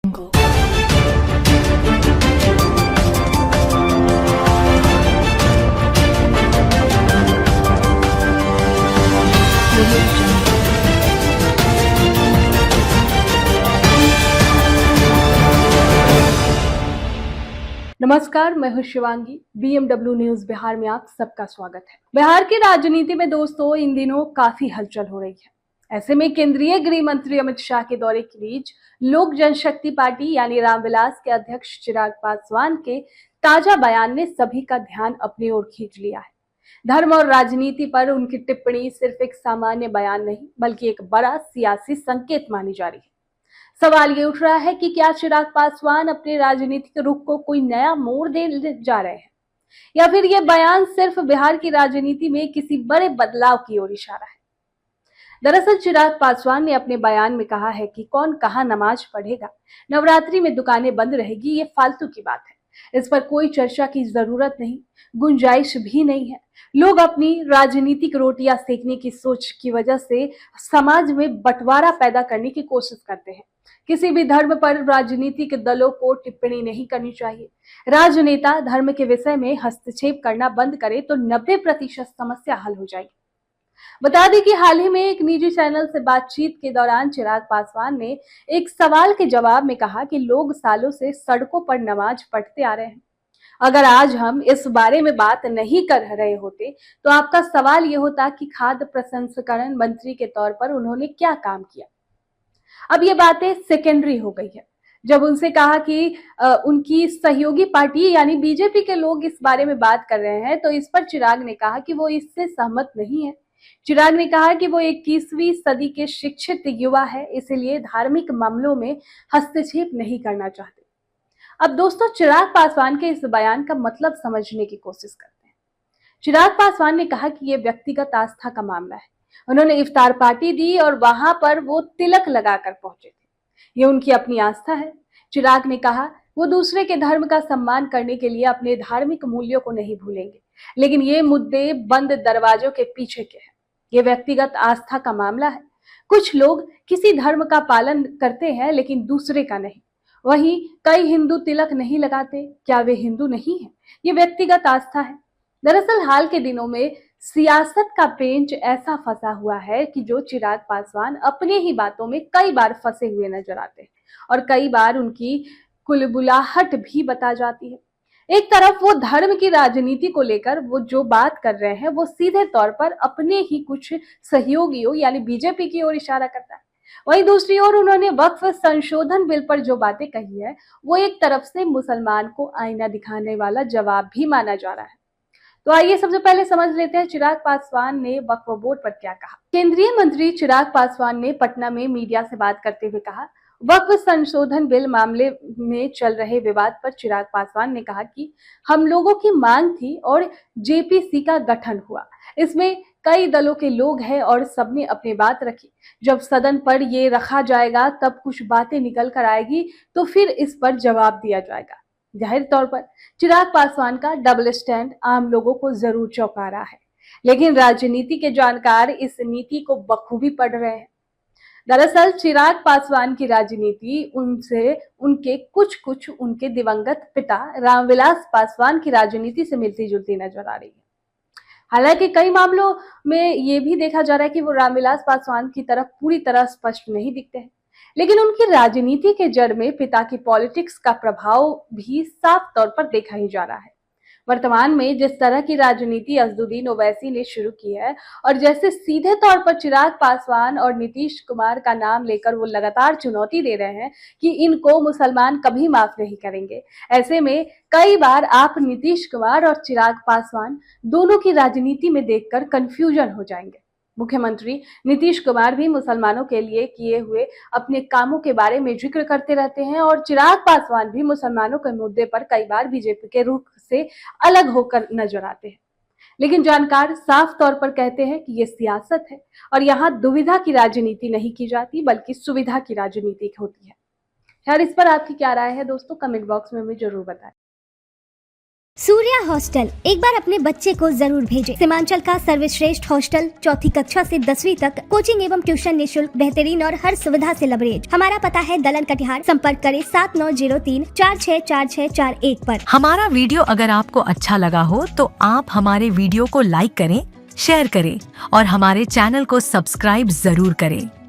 नमस्कार, मैं हूं शिवांगी। BMW न्यूज बिहार में आप सबका स्वागत है। बिहार की राजनीति में दोस्तों इन दिनों काफी हलचल हो रही है। ऐसे में केंद्रीय गृह मंत्री अमित शाह के दौरे के बीच लोक जनशक्ति पार्टी यानी रामविलास के अध्यक्ष चिराग पासवान के ताजा बयान ने सभी का ध्यान अपनी ओर खींच लिया है। धर्म और राजनीति पर उनकी टिप्पणी सिर्फ एक सामान्य बयान नहीं बल्कि एक बड़ा सियासी संकेत मानी जा रही है। सवाल ये उठ रहा है कि क्या चिराग पासवान अपने राजनीतिक रुख को कोई नया मोड़ देने जा रहे हैं या फिर ये बयान सिर्फ बिहार की राजनीति में किसी बड़े बदलाव की ओर इशारा है। दरअसल चिराग पासवान ने अपने बयान में कहा है कि कौन कहाँ नमाज पढ़ेगा, नवरात्रि में दुकानें बंद रहेगी, ये फालतू की बात है। इस पर कोई चर्चा की जरूरत नहीं, गुंजाइश भी नहीं है। लोग अपनी राजनीतिक रोटियां सेकने की सोच की वजह से समाज में बंटवारा पैदा करने की कोशिश करते हैं। किसी भी धर्म पर राजनीतिक दलों को टिप्पणी नहीं करनी चाहिए। राजनेता धर्म के विषय में हस्तक्षेप करना बंद करे तो 90% समस्या हल हो जाएगी। बता दें कि हाल ही में एक निजी चैनल से बातचीत के दौरान चिराग पासवान ने एक सवाल के जवाब में कहा कि लोग सालों से सड़कों पर नमाज पढ़ते आ रहे हैं। अगर आज हम इस बारे में बात नहीं कर रहे होते तो आपका सवाल यह होता कि खाद्य प्रसंस्करण मंत्री के तौर पर उन्होंने क्या काम किया। अब ये बातें सेकेंडरी हो गई है। जब उनसे कहा कि उनकी सहयोगी पार्टी यानी बीजेपी के लोग इस बारे में बात कर रहे हैं तो इस पर चिराग ने कहा कि वो इससे सहमत नहीं है। चिराग ने कहा कि वो 21वीं सदी के शिक्षित युवा है, इसलिए धार्मिक मामलों में हस्तक्षेप नहीं करना चाहते। अब दोस्तों चिराग पासवान के इस बयान का मतलब समझने की कोशिश करते हैं। चिराग पासवान ने कहा कि यह व्यक्तिगत आस्था का मामला है। उन्होंने इफ्तार पार्टी दी और वहां पर वो तिलक लगाकर पहुंचे थे। ये उनकी अपनी आस्था है। चिराग ने कहा वो दूसरे के धर्म का सम्मान करने के लिए अपने धार्मिक मूल्यों को नहीं भूलेंगे, लेकिन ये मुद्दे बंद दरवाजों के पीछे के हैं। ये व्यक्तिगत आस्था का मामला है। कुछ लोग किसी धर्म का पालन करते हैं लेकिन दूसरे का नहीं। वहीं कई हिंदू तिलक नहीं लगाते, क्या वे हिंदू नहीं है? ये व्यक्तिगत आस्था है। दरअसल हाल के दिनों में सियासत का पेंच ऐसा फंसा हुआ है कि जो चिराग पासवान अपने ही बातों में कई बार फंसे हुए नजर आते हैं और कई बार उनकी कुलबुलाहट भी बता जाती है। एक तरफ वो धर्म की राजनीति को लेकर वो जो बात कर रहे हैं वो सीधे तौर पर अपने ही कुछ सहयोगियों यानी बीजेपी की ओर इशारा करता है। वहीं दूसरी ओर उन्होंने वक्फ संशोधन बिल पर जो बातें कही है वो एक तरफ से मुसलमान को आईना दिखाने वाला जवाब भी माना जा रहा है। तो आइए सबसे पहले समझ लेते हैं चिराग पासवान ने वक्फ बोर्ड पर क्या कहा। केंद्रीय मंत्री चिराग पासवान ने पटना में मीडिया से बात करते हुए कहा, वक्फ संशोधन बिल मामले में चल रहे विवाद पर चिराग पासवान ने कहा कि हम लोगों की मांग थी और जेपीसी का गठन हुआ। इसमें कई दलों के लोग हैं और सबने अपनी बात रखी। जब सदन पर ये रखा जाएगा तब कुछ बातें निकल कर आएगी तो फिर इस पर जवाब दिया जाएगा। जाहिर तौर पर चिराग पासवान का डबल स्टैंड आम लोगों को जरूर चौंका रहा है, लेकिन राजनीति के जानकार इस नीति को बखूबी पढ़ रहे हैं। दरअसल चिराग पासवान की राजनीति उनके दिवंगत पिता रामविलास पासवान की राजनीति से मिलती जुलती नजर आ रही है। हालांकि कई मामलों में ये भी देखा जा रहा है कि वो रामविलास पासवान की तरफ पूरी तरह स्पष्ट नहीं दिखते हैं, लेकिन उनकी राजनीति के जड़ में पिता की पॉलिटिक्स का प्रभाव भी साफ तौर पर देखा ही जा रहा है। वर्तमान में जिस तरह की राजनीति असदुद्दीन ओवैसी ने शुरू की है और जैसे सीधे तौर पर चिराग पासवान और नीतीश कुमार का नाम लेकर वो लगातार चुनौती दे रहे हैं कि इनको मुसलमान कभी माफ नहीं करेंगे, ऐसे में कई बार आप नीतीश कुमार और चिराग पासवान दोनों की राजनीति में देखकर कंफ्यूजन हो जाएंगे। मुख्यमंत्री नीतीश कुमार भी मुसलमानों के लिए किए हुए अपने कामों के बारे में जिक्र करते रहते हैं और चिराग पासवान भी मुसलमानों के मुद्दे पर कई बार बीजेपी के रुख से अलग होकर नजर आते हैं। लेकिन जानकार साफ तौर पर कहते हैं कि ये सियासत है और यहाँ दुविधा की राजनीति नहीं की जाती बल्कि सुविधा की राजनीति होती है। यार इस पर आपकी क्या राय है दोस्तों, कमेंट बॉक्स में हमें जरूर बताएं। सूर्या हॉस्टल, एक बार अपने बच्चे को जरूर भेजें। सीमांचल का सर्वश्रेष्ठ हॉस्टल, 4ठी कक्षा से 10वीं तक कोचिंग एवं ट्यूशन निःशुल्क, बेहतरीन और हर सुविधा से लबरेज। हमारा पता है दलन कटिहार। संपर्क करें 7903 464641 पर। हमारा वीडियो अगर आपको अच्छा लगा हो तो आप हमारे वीडियो को लाइक करें, शेयर करें और हमारे चैनल को सब्सक्राइब जरूर करें।